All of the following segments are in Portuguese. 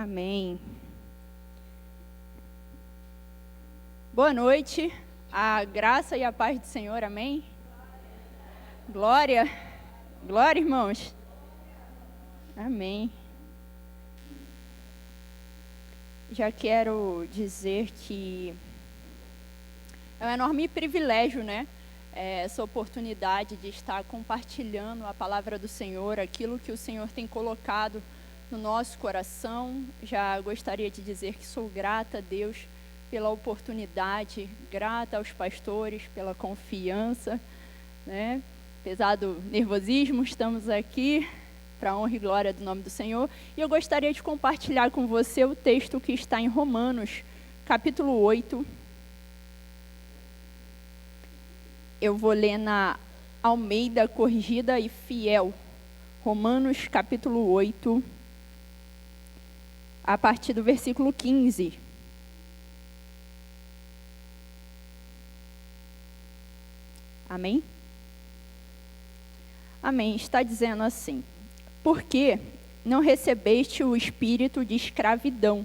Amém. Boa noite, a graça e a paz do Senhor, amém? Glória, glória, irmãos. Amém. Já quero dizer que é um enorme privilégio, né? Essa oportunidade de estar compartilhando a palavra do Senhor, aquilo que o Senhor tem colocado no nosso coração. Já gostaria de dizer que sou grata a Deus pela oportunidade, grata aos pastores pela confiança, né? Apesar do nervosismo, estamos aqui para a honra e glória do nome do Senhor. E eu gostaria de compartilhar com você o texto que está em Romanos, capítulo 8. Eu vou ler na Almeida Corrigida e Fiel. Romanos, capítulo 8, a partir do versículo 15. Amém? Amém. Está dizendo assim: porque não recebeste o espírito de escravidão,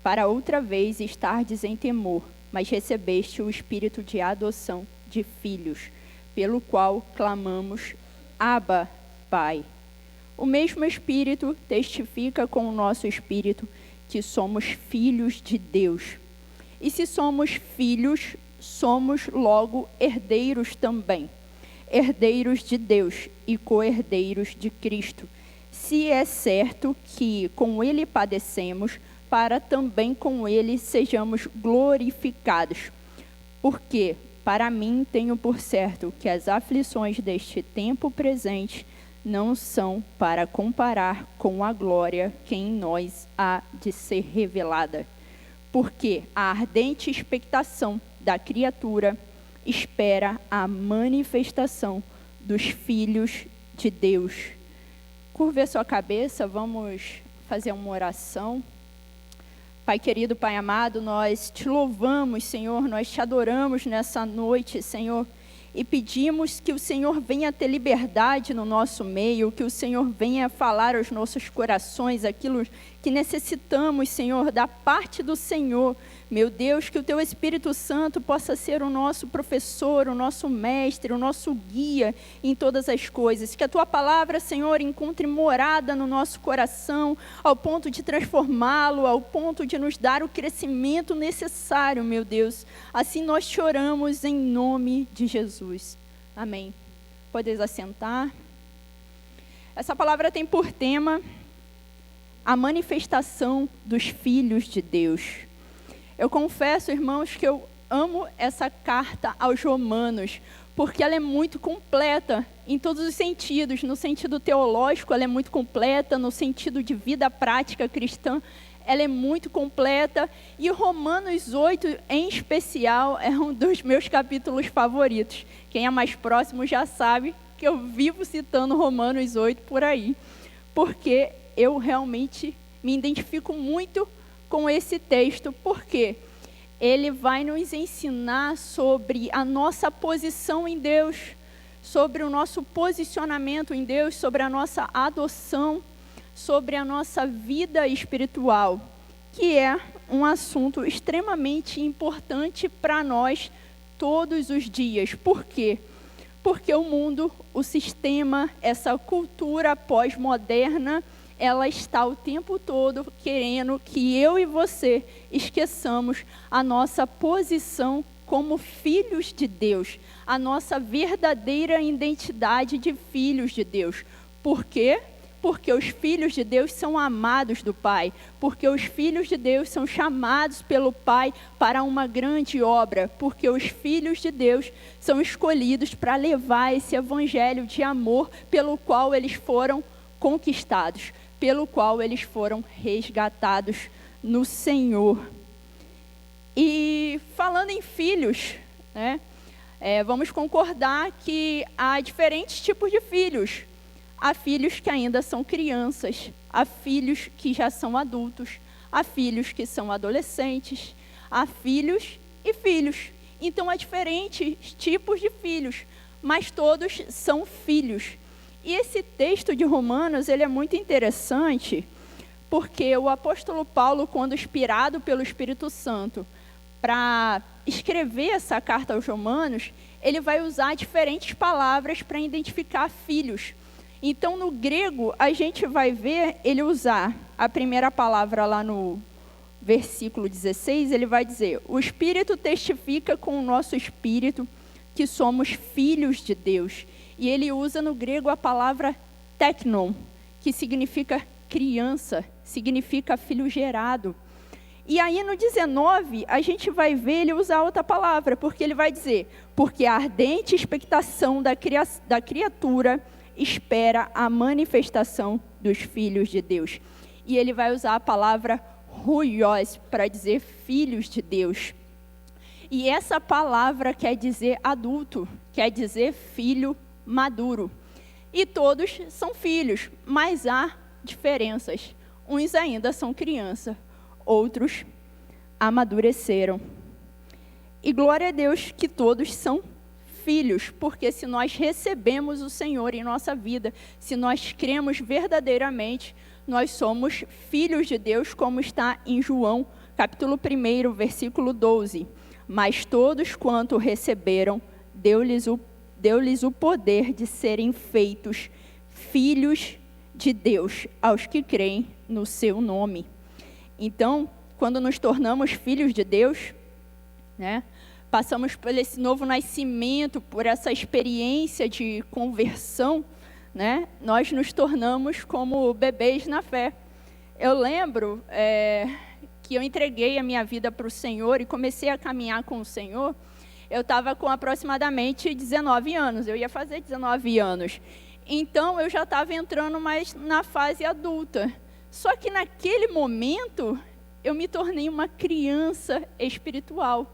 para outra vez estardes em temor, mas recebeste o espírito de adoção de filhos, pelo qual clamamos, Abba, Pai. O mesmo Espírito testifica com o nosso espírito que somos filhos de Deus. E se somos filhos, somos logo herdeiros também, herdeiros de Deus e co-herdeiros de Cristo. Se é certo que com Ele padecemos, para também com Ele sejamos glorificados. Porque, para mim, tenho por certo que as aflições deste tempo presente não são para comparar com a glória que em nós há de ser revelada. Porque a ardente expectação da criatura espera a manifestação dos filhos de Deus. Curve a sua cabeça, vamos fazer uma oração. Pai querido, Pai amado, nós te louvamos, Senhor, nós te adoramos nessa noite, Senhor, e pedimos que o Senhor venha ter liberdade no nosso meio, que o Senhor venha falar aos nossos corações aquilo que necessitamos, Senhor, da parte do Senhor. Meu Deus, que o Teu Espírito Santo possa ser o nosso professor, o nosso mestre, o nosso guia em todas as coisas. Que a Tua palavra, Senhor, encontre morada no nosso coração, ao ponto de transformá-lo, ao ponto de nos dar o crescimento necessário, meu Deus. Assim nós te oramos em nome de Jesus. Amém. Podeis assentar. Essa palavra tem por tema a manifestação dos filhos de Deus. Eu confesso, irmãos, que eu amo essa carta aos Romanos, porque ela é muito completa em todos os sentidos. No sentido teológico, ela é muito completa. No sentido de vida prática cristã, ela é muito completa. E Romanos 8, em especial, é um dos meus capítulos favoritos. Quem é mais próximo já sabe que eu vivo citando Romanos 8 por aí, porque eu realmente me identifico muito com esse texto, porque ele vai nos ensinar sobre a nossa posição em Deus, sobre o nosso posicionamento em Deus, sobre a nossa adoção, sobre a nossa vida espiritual, que é um assunto extremamente importante para nós todos os dias. Por quê? Porque o mundo, o sistema, essa cultura pós-moderna, ela está o tempo todo querendo que eu e você esqueçamos a nossa posição como filhos de Deus, a nossa verdadeira identidade de filhos de Deus. Por quê? Porque os filhos de Deus são amados do Pai, porque os filhos de Deus são chamados pelo Pai para uma grande obra, porque os filhos de Deus são escolhidos para levar esse evangelho de amor pelo qual eles foram conquistados, pelo qual eles foram resgatados no Senhor. E falando em filhos, né, vamos concordar que há diferentes tipos de filhos. Há filhos que ainda são crianças, há filhos que já são adultos, há filhos que são adolescentes, há filhos e filhos. Então há diferentes tipos de filhos, mas todos são filhos. E esse texto de Romanos, ele é muito interessante, porque o apóstolo Paulo, quando inspirado pelo Espírito Santo para escrever essa carta aos Romanos, ele vai usar diferentes palavras para identificar filhos. Então, no grego, a gente vai ver ele usar a primeira palavra lá no versículo 16, ele vai dizer: o Espírito testifica com o nosso espírito que somos filhos de Deus. E ele usa no grego a palavra teknon, que significa criança, significa filho gerado. E aí no 19, a gente vai ver ele usar outra palavra, porque ele vai dizer: porque a ardente expectação da criatura espera a manifestação dos filhos de Deus. E ele vai usar a palavra huios para dizer filhos de Deus. E essa palavra quer dizer adulto, quer dizer filho maduro. E todos são filhos, mas há diferenças. Uns ainda são criança, outros amadureceram. E glória a Deus que todos são filhos, porque se nós recebemos o Senhor em nossa vida, se nós cremos verdadeiramente, nós somos filhos de Deus, como está em João, capítulo 1, versículo 12. Mas todos quanto receberam, deu-lhes o poder de serem feitos filhos de Deus, aos que creem no seu nome. Então, quando nos tornamos filhos de Deus, né, passamos por esse novo nascimento, por essa experiência de conversão, né, nós nos tornamos como bebês na fé. Eu lembro que eu entreguei a minha vida para o Senhor e comecei a caminhar com o Senhor. Eu estava com aproximadamente 19 anos, eu ia fazer 19 anos. Então, eu já estava entrando mais na fase adulta. Só que naquele momento, eu me tornei uma criança espiritual.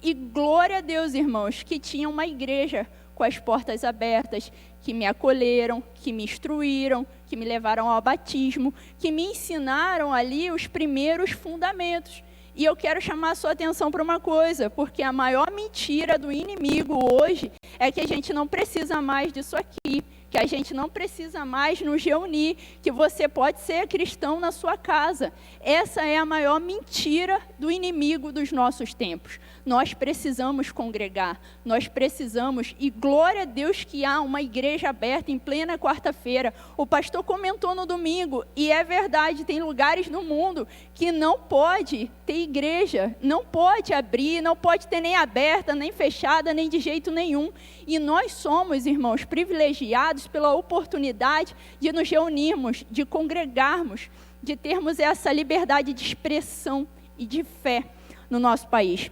E glória a Deus, irmãos, que tinha uma igreja com as portas abertas, que me acolheram, que me instruíram, que me levaram ao batismo, que me ensinaram ali os primeiros fundamentos. E eu quero chamar a sua atenção para uma coisa, porque a maior mentira do inimigo hoje é que a gente não precisa mais disso aqui, que a gente não precisa mais nos reunir, que você pode ser cristão na sua casa. Essa é a maior mentira do inimigo dos nossos tempos. Nós precisamos congregar, nós precisamos, e glória a Deus que há uma igreja aberta em plena quarta-feira. O pastor comentou no domingo, e é verdade, tem lugares no mundo que não pode ter igreja, não pode abrir, não pode ter nem aberta, nem fechada, nem de jeito nenhum. E nós somos, irmãos, privilegiados pela oportunidade de nos reunirmos, de congregarmos, de termos essa liberdade de expressão e de fé no nosso país.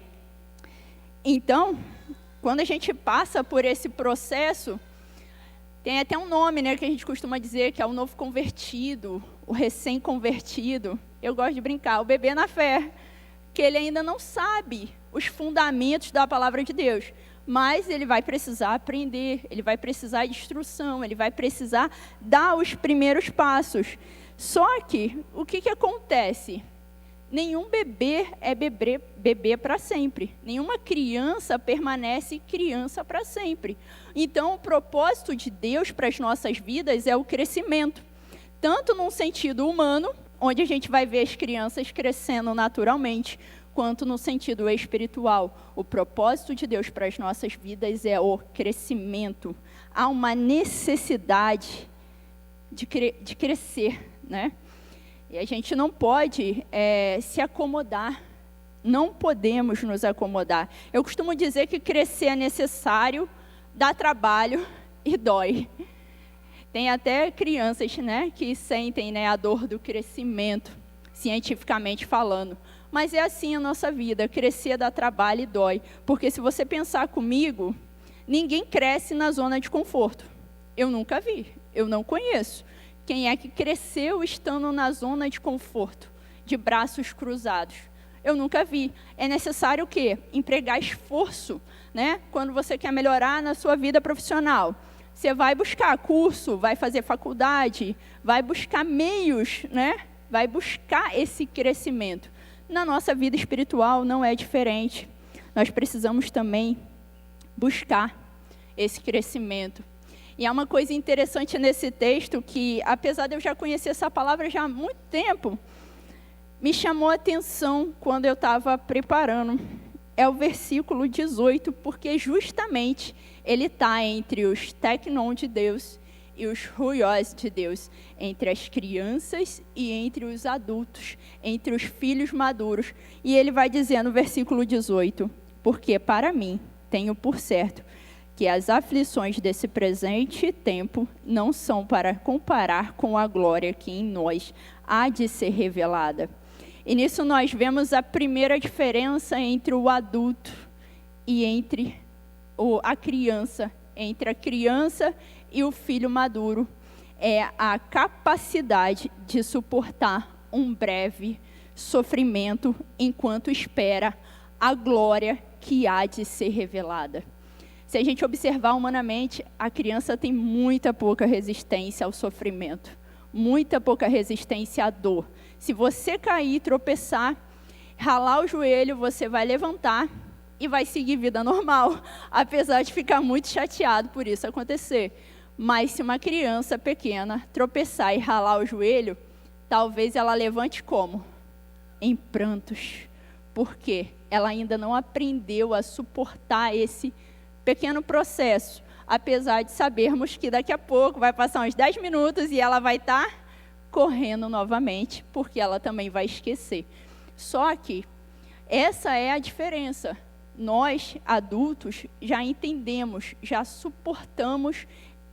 Então, quando a gente passa por esse processo, tem até um nome, né, que a gente costuma dizer, que é o novo convertido, o recém-convertido. Eu gosto de brincar, o bebê na fé, que ele ainda não sabe os fundamentos da palavra de Deus, mas ele vai precisar aprender, ele vai precisar de instrução, ele vai precisar dar os primeiros passos. Só que, o que acontece? Nenhum bebê é bebê para sempre. Nenhuma criança permanece criança para sempre. Então, o propósito de Deus para as nossas vidas é o crescimento. Tanto num sentido humano, onde a gente vai ver as crianças crescendo naturalmente, quanto no sentido espiritual. O propósito de Deus para as nossas vidas é o crescimento. Há uma necessidade de crescer, né? E a gente não pode se acomodar, não podemos nos acomodar. Eu costumo dizer que crescer é necessário, dá trabalho e dói. Tem até crianças, né, que sentem, né, a dor do crescimento, cientificamente falando. Mas é assim a nossa vida, crescer dá trabalho e dói. Porque se você pensar comigo, ninguém cresce na zona de conforto. Eu nunca vi, eu não conheço. Quem é que cresceu estando na zona de conforto, de braços cruzados? Eu nunca vi. É necessário o quê? Empregar esforço, né? Quando você quer melhorar na sua vida profissional. Você vai buscar curso, vai fazer faculdade, vai buscar meios, né? Vai buscar esse crescimento. Na nossa vida espiritual não é diferente. Nós precisamos também buscar esse crescimento. E há uma coisa interessante nesse texto que, apesar de eu já conhecer essa palavra já há muito tempo, me chamou a atenção quando eu estava preparando. É o versículo 18, porque justamente ele está entre os teknon de Deus e os ruiós de Deus, entre as crianças e entre os adultos, entre os filhos maduros. E ele vai dizer no versículo 18, porque para mim tenho por certo que as aflições desse presente tempo não são para comparar com a glória que em nós há de ser revelada. E nisso nós vemos a primeira diferença entre o adulto e entre a criança, entre a criança e o filho maduro, é a capacidade de suportar um breve sofrimento enquanto espera a glória que há de ser revelada. Se a gente observar humanamente, a criança tem muita pouca resistência ao sofrimento, muita pouca resistência à dor. Se você cair, tropeçar, ralar o joelho, você vai levantar e vai seguir vida normal, apesar de ficar muito chateado por isso acontecer. Mas se uma criança pequena tropeçar e ralar o joelho, talvez ela levante como? Em prantos, porque ela ainda não aprendeu a suportar esse pequeno processo, apesar de sabermos que daqui a pouco vai passar uns 10 minutos e ela vai estar correndo novamente, porque ela também vai esquecer. Só que essa é a diferença. Nós, adultos, já entendemos, já suportamos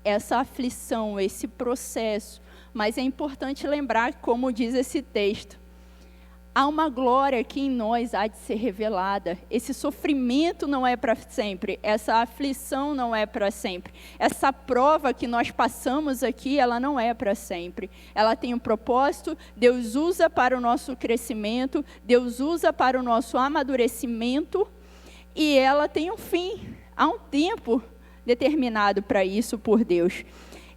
essa aflição, esse processo. Mas é importante lembrar, como diz esse texto, há uma glória que em nós há de ser revelada. Esse sofrimento não é para sempre, essa aflição não é para sempre. Essa prova que nós passamos aqui, ela não é para sempre. Ela tem um propósito, Deus usa para o nosso crescimento, Deus usa para o nosso amadurecimento, e ela tem um fim, há um tempo determinado para isso por Deus.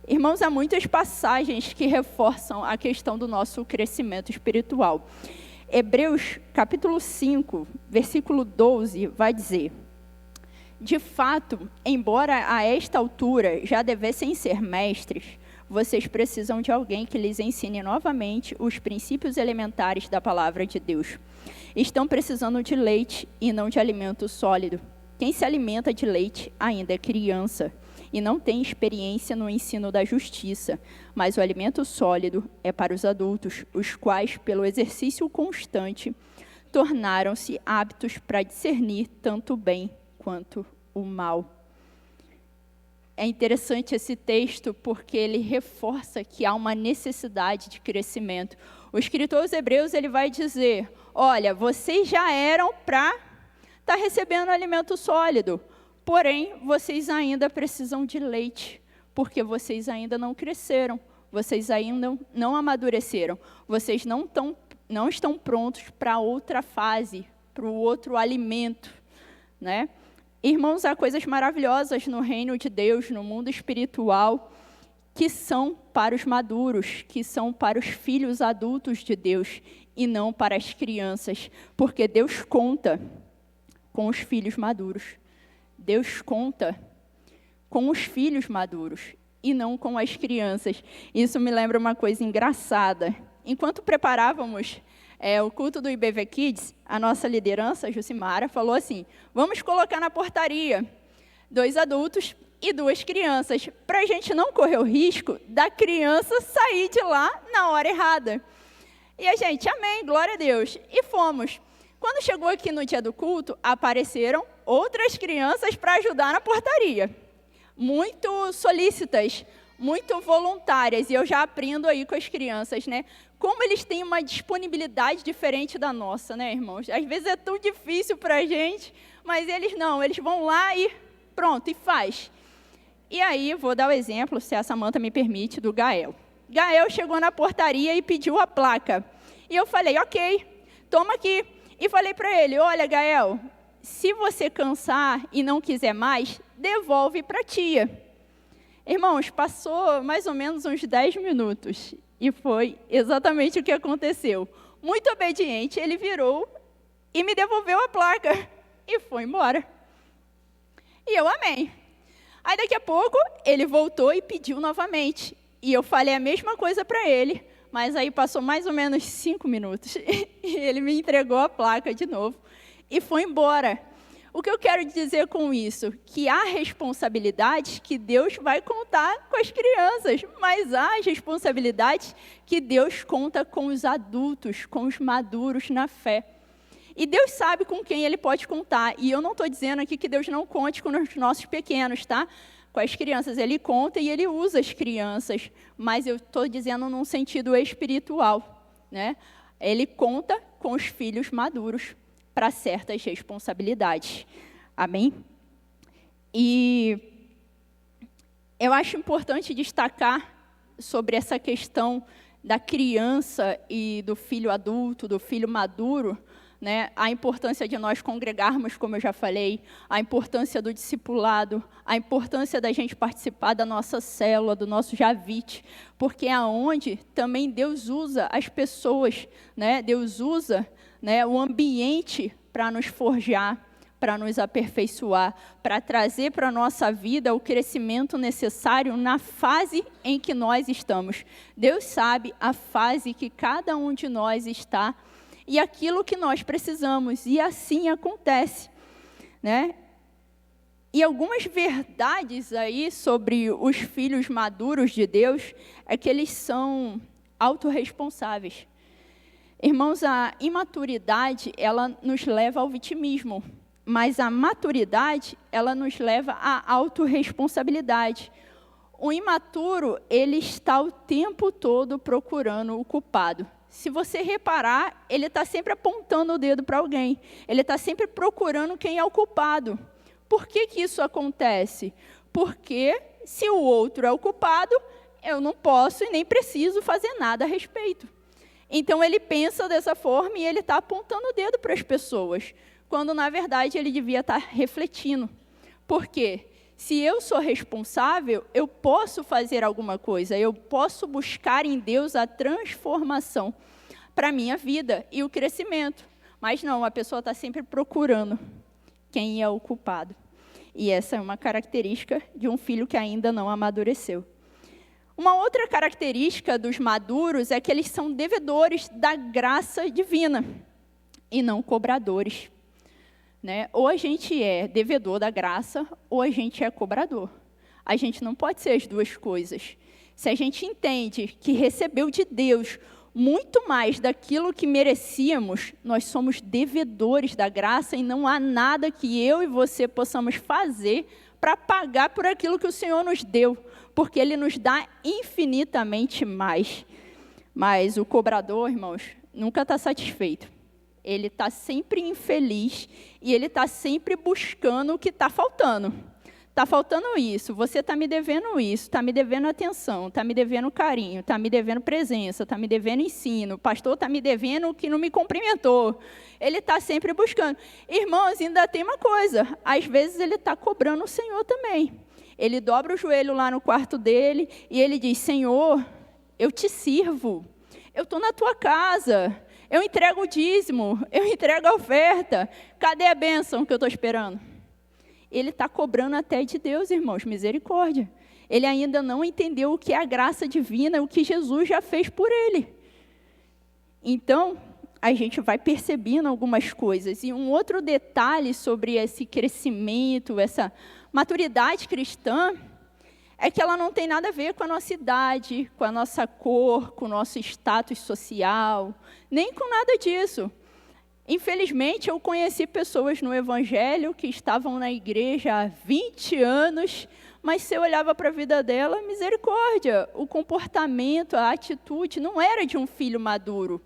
Irmãos, há muitas passagens que reforçam a questão do nosso crescimento espiritual. Hebreus, capítulo 5, versículo 12, vai dizer: de fato, embora a esta altura já devessem ser mestres, vocês precisam de alguém que lhes ensine novamente os princípios elementares da palavra de Deus. Estão precisando de leite e não de alimento sólido. Quem se alimenta de leite ainda é criança e não tem experiência no ensino da justiça, mas o alimento sólido é para os adultos, os quais, pelo exercício constante, tornaram-se aptos para discernir tanto o bem quanto o mal. É interessante esse texto porque ele reforça que há uma necessidade de crescimento. O escritor aos Hebreus, ele vai dizer: olha, vocês já eram para estar recebendo alimento sólido, porém, vocês ainda precisam de leite, porque vocês ainda não cresceram, vocês ainda não amadureceram, vocês não estão prontos para outra fase, para o outro alimento, né? Irmãos, há coisas maravilhosas no reino de Deus, no mundo espiritual, que são para os maduros, que são para os filhos adultos de Deus, e não para as crianças, porque Deus conta com os filhos maduros. Deus conta com os filhos maduros e não com as crianças. Isso me lembra uma coisa engraçada. Enquanto preparávamos o culto do IBV Kids, a nossa liderança, Jucimara, falou assim: vamos colocar na portaria 2 adultos e 2 crianças, para a gente não correr o risco da criança sair de lá na hora errada. E a gente, amém, glória a Deus. E fomos. Quando chegou aqui no dia do culto, apareceram outras crianças para ajudar na portaria. Muito solícitas, muito voluntárias. E eu já aprendo aí com as crianças, né? Como eles têm uma disponibilidade diferente da nossa, né, irmãos? Às vezes é tão difícil para a gente, mas eles não. Eles vão lá e pronto, e faz. E aí, vou dar o exemplo, se a Samanta me permite, do Gael. Gael chegou na portaria e pediu a placa. E eu falei, ok, toma aqui. E falei para ele, olha, Gael, se você cansar e não quiser mais, devolve para a tia. Irmãos, passou mais ou menos uns 10 minutos. E foi exatamente o que aconteceu. Muito obediente, ele virou e me devolveu a placa. E foi embora. E eu amei. Aí daqui a pouco ele voltou e pediu novamente. E eu falei a mesma coisa para ele, mas aí passou mais ou menos 5 minutos. E ele me entregou a placa de novo e foi embora. O que eu quero dizer com isso? Que há responsabilidades que Deus vai contar com as crianças, mas há as responsabilidades que Deus conta com os adultos, com os maduros na fé. E Deus sabe com quem Ele pode contar. E eu não estou dizendo aqui que Deus não conte com os nossos pequenos, tá? Com as crianças, Ele conta e Ele usa as crianças. Mas eu estou dizendo num sentido espiritual, né? Ele conta com os filhos maduros para certas responsabilidades. Amém? E eu acho importante destacar sobre essa questão da criança e do filho adulto, do filho maduro, né? A importância de nós congregarmos, como eu já falei, a importância do discipulado, a importância da gente participar da nossa célula, do nosso javite, porque é aonde também Deus usa as pessoas, né? Deus usa, né, o ambiente para nos forjar, para nos aperfeiçoar, para trazer para a nossa vida o crescimento necessário na fase em que nós estamos. Deus sabe a fase que cada um de nós está e aquilo que nós precisamos, e assim acontece, né? E algumas verdades aí sobre os filhos maduros de Deus é que eles são autorresponsáveis. Irmãos, a imaturidade, ela nos leva ao vitimismo, mas a maturidade, ela nos leva à autorresponsabilidade. O imaturo, ele está o tempo todo procurando o culpado. Se você reparar, ele está sempre apontando o dedo para alguém. Ele está sempre procurando quem é o culpado. Por que que isso acontece? Porque se o outro é o culpado, eu não posso e nem preciso fazer nada a respeito. Então, ele pensa dessa forma e ele está apontando o dedo para as pessoas, quando, na verdade, ele devia estar refletindo. Por quê? Se eu sou responsável, eu posso fazer alguma coisa, eu posso buscar em Deus a transformação para a minha vida e o crescimento. Mas não, a pessoa está sempre procurando quem é o culpado. E essa é uma característica de um filho que ainda não amadureceu. Uma outra característica dos maduros é que eles são devedores da graça divina e não cobradores, né? Ou a gente é devedor da graça ou a gente é cobrador. A gente não pode ser as duas coisas. Se a gente entende que recebeu de Deus muito mais daquilo que merecíamos, nós somos devedores da graça e não há nada que eu e você possamos fazer para pagar por aquilo que o Senhor nos deu, porque Ele nos dá infinitamente mais. Mas o cobrador, irmãos, nunca está satisfeito. Ele está sempre infeliz e ele está sempre buscando o que está faltando. Está faltando isso, você está me devendo isso, está me devendo atenção, está me devendo carinho, está me devendo presença, está me devendo ensino, o pastor está me devendo que não me cumprimentou. Ele está sempre buscando. Irmãos, ainda tem uma coisa, às vezes ele está cobrando o Senhor também. Ele dobra o joelho lá no quarto dele e ele diz: Senhor, eu te sirvo, eu estou na tua casa, eu entrego o dízimo, eu entrego a oferta, cadê a bênção que eu estou esperando? Ele está cobrando até de Deus, irmãos, misericórdia. Ele ainda não entendeu o que é a graça divina, o que Jesus já fez por ele. Então, a gente vai percebendo algumas coisas. E um outro detalhe sobre esse crescimento, essa maturidade cristã, é que ela não tem nada a ver com a nossa idade, com a nossa cor, com o nosso status social, nem com nada disso. Infelizmente, eu conheci pessoas no Evangelho que estavam na igreja há 20 anos, mas se eu olhava para a vida dela, misericórdia, o comportamento, a atitude não era de um filho maduro.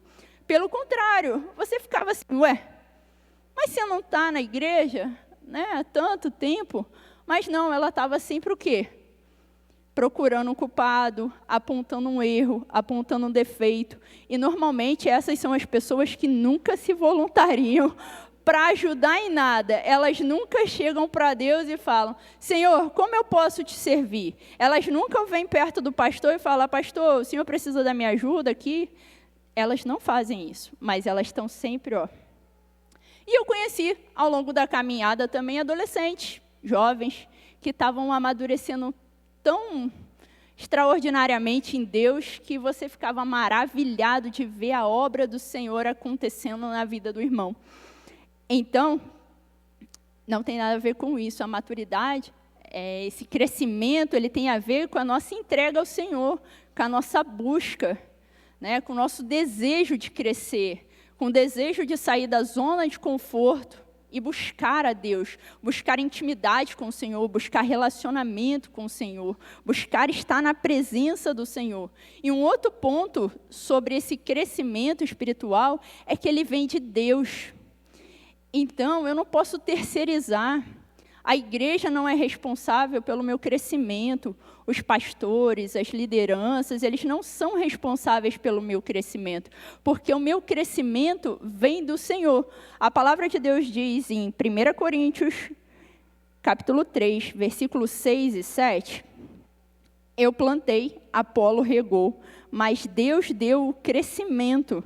Pelo contrário, você ficava assim, ué, mas você não está na igreja, né, há tanto tempo? Mas não, ela estava sempre o quê? Procurando um culpado, apontando um erro, apontando um defeito. E, normalmente, essas são as pessoas que nunca se voluntariam para ajudar em nada. Elas nunca chegam para Deus e falam: Senhor, como eu posso te servir? Elas nunca vêm perto do pastor e falam: pastor, o senhor precisa da minha ajuda aqui? Elas não fazem isso, mas elas estão sempre, ó. E eu conheci, ao longo da caminhada, também adolescentes, jovens, que estavam amadurecendo tão extraordinariamente em Deus, que você ficava maravilhado de ver a obra do Senhor acontecendo na vida do irmão. Então, não tem nada a ver com isso. A maturidade, esse crescimento, ele tem a ver com a nossa entrega ao Senhor, com a nossa busca, né, com o nosso desejo de crescer, com o desejo de sair da zona de conforto e buscar a Deus, buscar intimidade com o Senhor, buscar relacionamento com o Senhor, buscar estar na presença do Senhor. E um outro ponto sobre esse crescimento espiritual é que ele vem de Deus. Então, eu não posso terceirizar. A igreja não é responsável pelo meu crescimento. Os pastores, as lideranças, eles não são responsáveis pelo meu crescimento, porque o meu crescimento vem do Senhor. A palavra de Deus diz em 1 Coríntios, capítulo 3, versículos 6 e 7, eu plantei, Apolo regou, mas Deus deu o crescimento.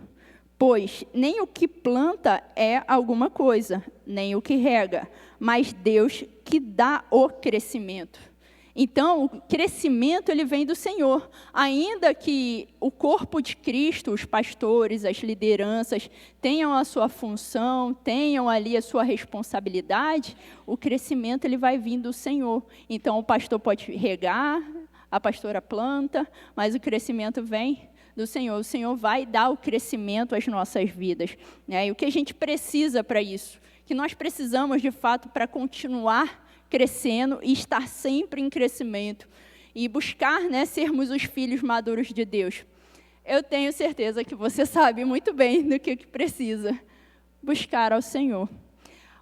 Pois nem o que planta é alguma coisa, nem o que rega, mas Deus que dá o crescimento. Então, o crescimento ele vem do Senhor. Ainda que o corpo de Cristo, os pastores, as lideranças, tenham a sua função, tenham ali a sua responsabilidade, o crescimento ele vai vir do Senhor. Então, o pastor pode regar, a pastora planta, mas o crescimento vem do Senhor. O Senhor vai dar o crescimento às nossas vidas, né? E o que a gente precisa para isso? Que nós precisamos, de fato, para continuar crescendo e estar sempre em crescimento e buscar, né, sermos os filhos maduros de Deus. Eu tenho certeza que você sabe muito bem do que precisa. Buscar ao Senhor.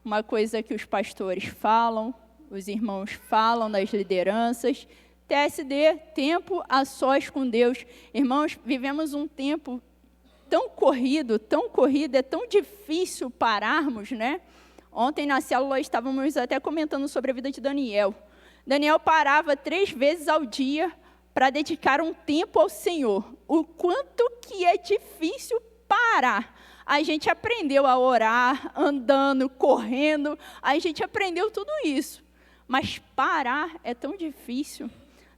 Uma coisa que os pastores falam, os irmãos falam das lideranças, TSD, tempo a sós com Deus. Irmãos, vivemos um tempo tão corrido, é tão difícil pararmos, né? Ontem na célula estávamos até comentando sobre a vida de Daniel. Daniel parava 3 vezes ao dia para dedicar um tempo ao Senhor. O quanto que é difícil parar. A gente aprendeu a orar, andando, correndo, a gente aprendeu tudo isso. Mas parar é tão difícil.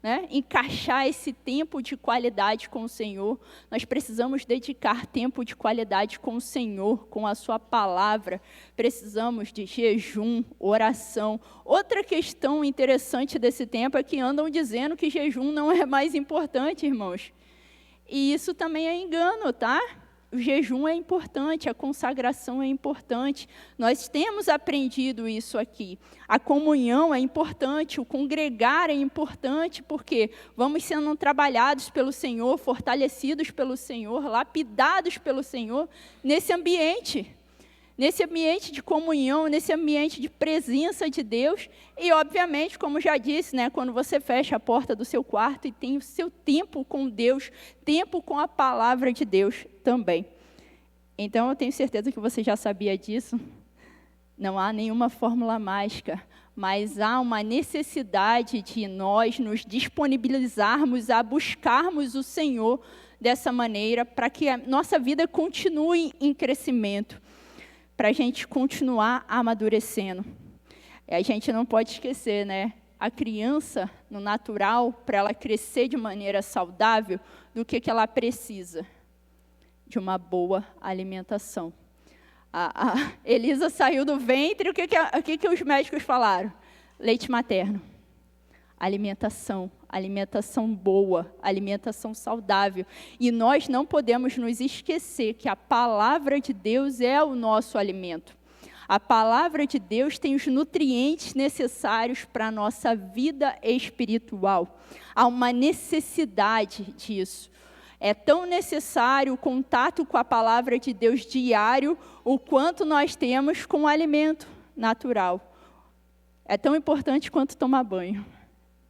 Né? Encaixar esse tempo de qualidade com o Senhor. Nós precisamos dedicar tempo de qualidade com o Senhor, com a sua palavra. Precisamos de jejum, oração. Outra questão interessante desse tempo é que andam dizendo que jejum não é mais importante, irmãos. E isso também é engano, tá? O jejum é importante, a consagração é importante. Nós temos aprendido isso aqui. A comunhão é importante, o congregar é importante, porque vamos sendo trabalhados pelo Senhor, fortalecidos pelo Senhor, lapidados pelo Senhor, nesse ambiente de comunhão, nesse ambiente de presença de Deus. E, obviamente, como já disse, né, quando você fecha a porta do seu quarto e tem o seu tempo com Deus, tempo com a palavra de Deus também. Então, eu tenho certeza que você já sabia disso. Não há nenhuma fórmula mágica, mas há uma necessidade de nós nos disponibilizarmos a buscarmos o Senhor dessa maneira, para que a nossa vida continue em crescimento, para a gente continuar amadurecendo. E a gente não pode esquecer, né? A criança, no natural, para ela crescer de maneira saudável, do que ela precisa? De uma boa alimentação. A Elisa saiu do ventre, o que os médicos falaram? Leite materno. Alimentação boa, alimentação saudável. E nós não podemos nos esquecer que a palavra de Deus é o nosso alimento. A palavra de Deus tem os nutrientes necessários para a nossa vida espiritual. Há uma necessidade disso. É tão necessário o contato com a palavra de Deus diário, o quanto nós temos com o alimento natural. É tão importante quanto tomar banho.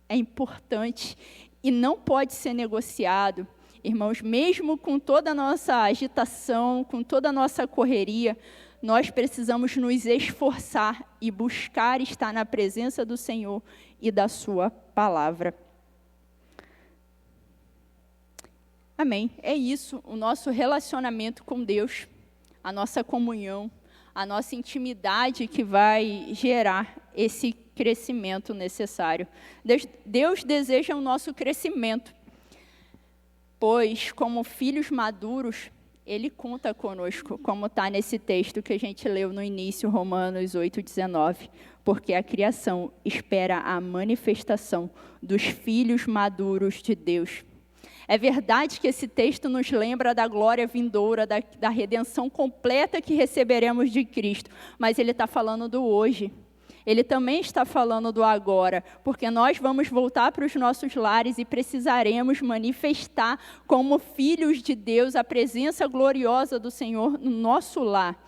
É importante e não pode ser negociado. Irmãos, mesmo com toda a nossa agitação, com toda a nossa correria, nós precisamos nos esforçar e buscar estar na presença do Senhor e da sua palavra. Amém. É isso, o nosso relacionamento com Deus, a nossa comunhão, a nossa intimidade que vai gerar esse crescimento necessário. Deus deseja o nosso crescimento, pois, como filhos maduros, Ele conta conosco, como está nesse texto que a gente leu no início, Romanos 8,19, porque a criação espera a manifestação dos filhos maduros de Deus. É verdade que esse texto nos lembra da glória vindoura, da redenção completa que receberemos de Cristo, mas ele está falando do hoje. Ele também está falando do agora, porque nós vamos voltar para os nossos lares e precisaremos manifestar como filhos de Deus a presença gloriosa do Senhor no nosso lar.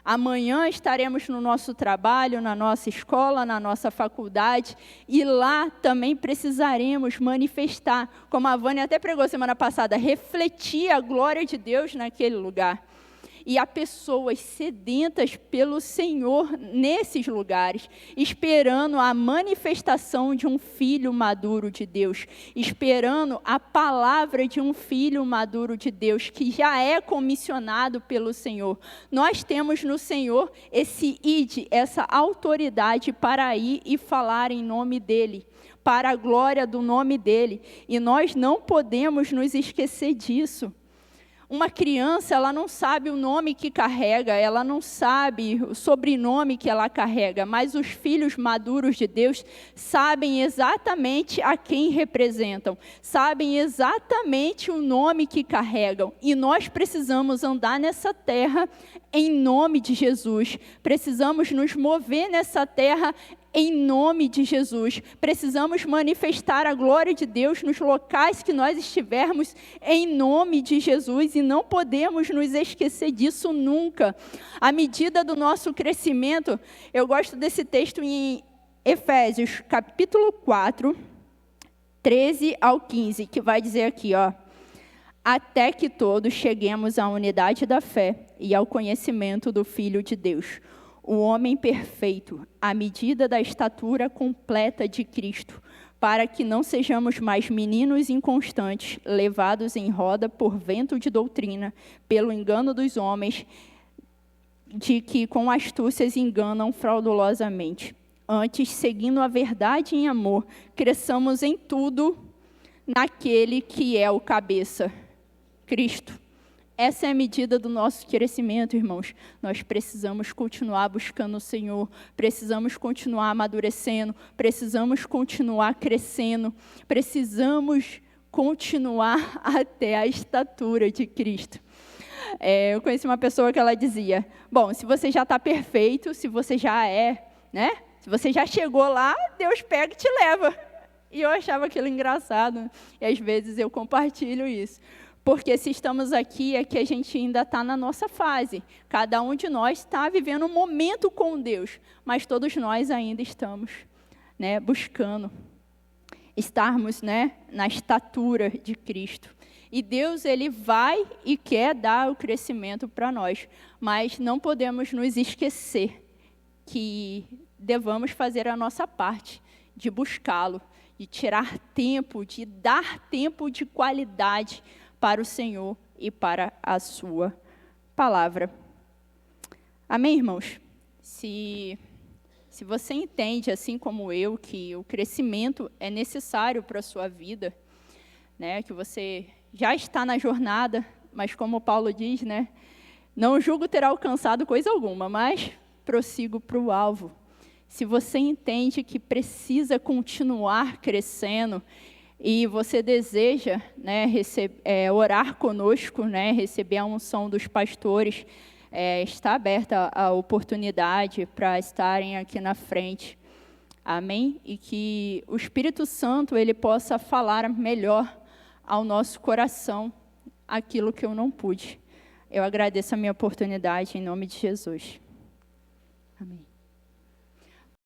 Amanhã estaremos no nosso trabalho, na nossa escola, na nossa faculdade, e lá também precisaremos manifestar, como a Vânia até pregou semana passada, refletir a glória de Deus naquele lugar. E há pessoas sedentas pelo Senhor nesses lugares, esperando a manifestação de um filho maduro de Deus, esperando a palavra de um filho maduro de Deus, que já é comissionado pelo Senhor. Nós temos no Senhor esse id, essa autoridade para ir e falar em nome dEle, para a glória do nome dEle, e nós não podemos nos esquecer disso. Uma criança, ela não sabe o nome que carrega, ela não sabe o sobrenome que ela carrega, mas os filhos maduros de Deus sabem exatamente a quem representam, sabem exatamente o nome que carregam. E nós precisamos andar nessa terra em nome de Jesus, precisamos nos mover nessa terra em nome de Jesus. Precisamos manifestar a glória de Deus nos locais que nós estivermos em nome de Jesus, e não podemos nos esquecer disso nunca. À medida do nosso crescimento, eu gosto desse texto em Efésios, capítulo 4, 13 ao 15, que vai dizer aqui, ó: até que todos cheguemos à unidade da fé e ao conhecimento do Filho de Deus, o homem perfeito, à medida da estatura completa de Cristo, para que não sejamos mais meninos inconstantes, levados em roda por vento de doutrina, pelo engano dos homens, de que com astúcias enganam fraudulosamente. Antes, seguindo a verdade em amor, cresçamos em tudo naquele que é o cabeça, Cristo. Essa é a medida do nosso crescimento, irmãos. Nós precisamos continuar buscando o Senhor, precisamos continuar amadurecendo, precisamos continuar crescendo, precisamos continuar até a estatura de Cristo. Eu conheci uma pessoa que ela dizia, bom, se você já está perfeito, se você já é, né? Se você já chegou lá, Deus pega e te leva. E eu achava aquilo engraçado, e às vezes eu compartilho isso. Porque se estamos aqui, é que a gente ainda está na nossa fase. Cada um de nós está vivendo um momento com Deus, mas todos nós ainda estamos, né, buscando estarmos, né, na estatura de Cristo. E Deus, Ele vai e quer dar o crescimento para nós, mas não podemos nos esquecer que devamos fazer a nossa parte de buscá-lo, de tirar tempo, de dar tempo de qualidade para o Senhor e para a sua palavra. Amém, irmãos? Se você entende, assim como eu, que o crescimento é necessário para a sua vida, né, que você já está na jornada, mas como Paulo diz, né, não julgo ter alcançado coisa alguma, mas prossigo para o alvo. Se você entende que precisa continuar crescendo, e você deseja, né, orar conosco, né, receber a unção dos pastores, está aberta a oportunidade para estarem aqui na frente. Amém? E que o Espírito Santo ele possa falar melhor ao nosso coração aquilo que eu não pude. Eu agradeço a minha oportunidade em nome de Jesus. Amém.